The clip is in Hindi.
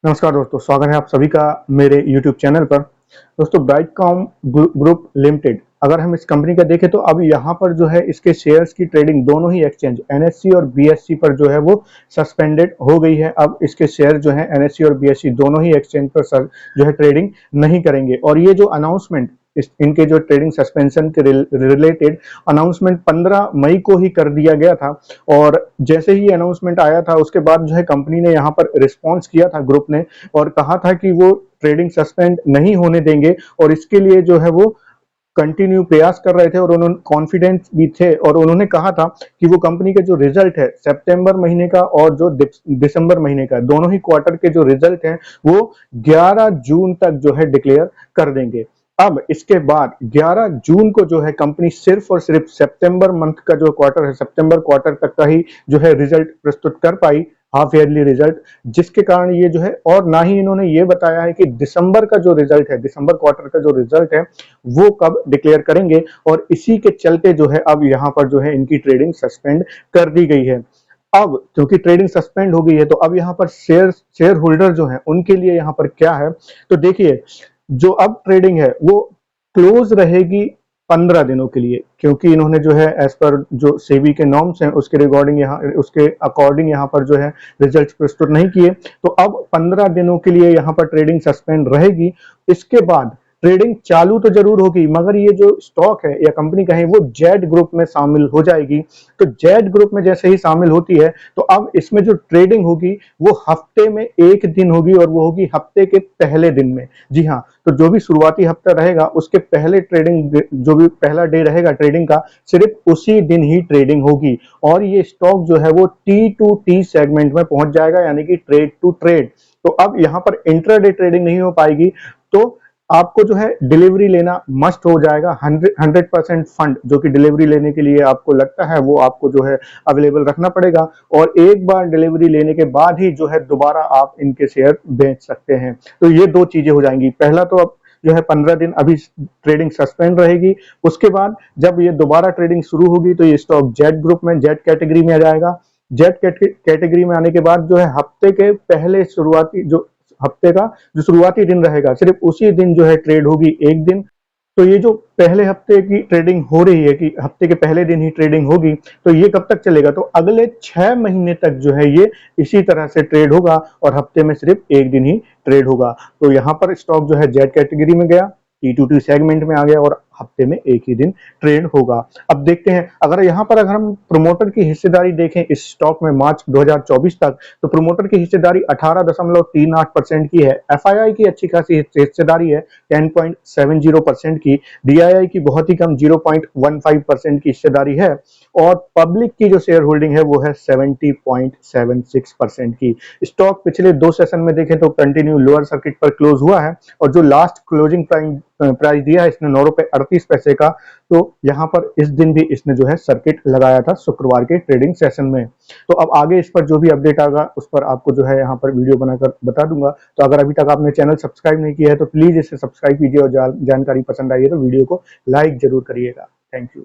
नमस्कार दोस्तों, स्वागत है आप सभी का मेरे YouTube चैनल पर। दोस्तों, ब्राइटकॉम ग्रुप लिमिटेड, अगर हम इस कंपनी का देखें तो अब यहाँ पर जो है इसके शेयर्स की ट्रेडिंग दोनों ही एक्सचेंज NSE और BSE पर जो है वो सस्पेंडेड हो गई है। अब इसके शेयर जो है NSE और BSE दोनों ही एक्सचेंज पर जो है ट्रेडिंग नहीं करेंगे। और ये जो अनाउंसमेंट इनके जो ट्रेडिंग सस्पेंशन के रिलेटेड अनाउंसमेंट 15 मई को ही कर दिया गया था। और जैसे ही अनाउंसमेंट आया था उसके बाद जो है कंपनी ने यहाँ पर रिस्पॉन्स किया था ग्रुप ने, और कहा था कि वो ट्रेडिंग सस्पेंड नहीं होने देंगे और इसके लिए जो है वो कंटिन्यू प्रयास कर रहे थे और उन्होंने कॉन्फिडेंस भी थे। और उन्होंने कहा था कि वो कंपनी का जो रिजल्ट है सितंबर महीने का और जो दिसंबर महीने का, दोनों ही क्वार्टर के जो रिजल्ट हैं वो 11 जून तक जो है डिक्लेयर कर देंगे। अब इसके बाद 11 जून को जो है कंपनी सिर्फ और सिर्फ सितंबर मंथ का जो क्वार्टर है, सितंबर क्वार्टर तक का ही जो है रिजल्ट प्रस्तुत कर पाई, हाफ ईयरली रिजल्ट, जिसके कारण ये जो है, और ना ही इन्होंने ये बताया है कि दिसंबर का जो रिजल्ट है, दिसंबर क्वार्टर का जो रिजल्ट है वो कब डिक्लेयर करेंगे। और इसी के चलते जो है अब यहाँ पर जो है इनकी ट्रेडिंग सस्पेंड कर दी गई है। अब क्योंकि ट्रेडिंग सस्पेंड हो गई है तो अब यहाँ पर शेयर होल्डर जो है उनके लिए यहाँ पर क्या है, तो देखिए, जो अब ट्रेडिंग है वो क्लोज रहेगी 15 दिनों के लिए, क्योंकि इन्होंने जो है एज पर जो सेबी के नॉर्म्स हैं उसके रिगार्डिंग यहाँ उसके अकॉर्डिंग यहाँ पर जो है रिजल्ट प्रस्तुत नहीं किए, तो अब 15 दिनों के लिए यहाँ पर ट्रेडिंग सस्पेंड रहेगी। इसके बाद ट्रेडिंग चालू तो जरूर होगी, मगर ये जो स्टॉक है या कंपनी कहें वो जेड ग्रुप में शामिल हो जाएगी। तो जेड ग्रुप में जैसे ही शामिल होती है तो अब इसमें जो ट्रेडिंग होगी वो हफ्ते में एक दिन होगी, और वो होगी हफ्ते के पहले दिन में। जी हाँ, तो जो भी शुरुआती हफ्ता रहेगा उसके पहले ट्रेडिंग, जो भी पहला डे रहेगा ट्रेडिंग का, सिर्फ उसी दिन ही ट्रेडिंग होगी। और ये स्टॉक जो है वो T2T सेगमेंट में पहुंच जाएगा, यानी कि ट्रेड टू ट्रेड। तो अब यहाँ पर इंट्राडे ट्रेडिंग नहीं हो पाएगी, तो आपको जो है डिलीवरी लेना मस्ट हो जाएगा। 100% फंड जो कि डिलीवरी लेने के लिए आपको लगता है वो आपको जो है अवेलेबल रखना पड़ेगा, और एक बार डिलीवरी लेने के बाद ही जो है दोबारा आप इनके शेयर बेच सकते हैं। तो ये दो चीजें हो जाएंगी। पहला तो अब जो है 15 दिन अभी ट्रेडिंग सस्पेंड रहेगी, उसके बाद जब ये दोबारा ट्रेडिंग शुरू होगी तो ये स्टॉक जेड ग्रुप में, जेड कैटेगरी में आ जाएगा। जेड कैटेगरी में आने के बाद जो है हफ्ते के पहले शुरुआती जो हफ्ते का जो शुरुआती दिन रहेगा सिर्फ उसी दिन जो है ट्रेड होगी एक दिन। तो ये जो पहले हफ्ते की ट्रेडिंग हो रही है कि हफ्ते के पहले दिन ही ट्रेडिंग होगी, तो ये कब तक चलेगा, तो अगले 6 महीने तक जो है ये इसी तरह से ट्रेड होगा और हफ्ते में सिर्फ एक दिन ही ट्रेड होगा। तो यहाँ पर स्टॉक जो है जेड कैटेगरी में गया, T2T सेगमेंट में आ गया और हफ्ते में एक ही दिन ट्रेड होगा। अब देखते हैं, अगर यहाँ पर अगर हम प्रोमोटर की हिस्सेदारी देखें इस स्टॉक में मार्च 2024 तक, तो प्रोमोटर की हिस्सेदारी 18.38% की है। FII की अच्छी खासी हिस्सेदारी है 10.70% की, DII की बहुत ही कम 0.15% की हिस्सेदारी है, और पब्लिक की जो शेयर होल्डिंग है वो है 70.76% की। स्टॉक पिछले 2 सेशन में देखें तो कंटिन्यू लोअर सर्किट पर क्लोज हुआ है, और जो लास्ट क्लोजिंग प्राइस दिया है इसने 9 रुपए 38 पैसे का, तो यहाँ पर इस दिन भी इसने जो है सर्किट लगाया था शुक्रवार के ट्रेडिंग सेशन में। तो अब आगे इस पर जो भी अपडेट आएगा उस पर आपको जो है यहाँ पर वीडियो बनाकर बता दूंगा। तो अगर अभी तक आपने चैनल सब्सक्राइब नहीं किया है तो प्लीज इसे सब्सक्राइब कीजिए, और जानकारी पसंद आई है तो वीडियो को लाइक जरूर करिएगा। Thank you.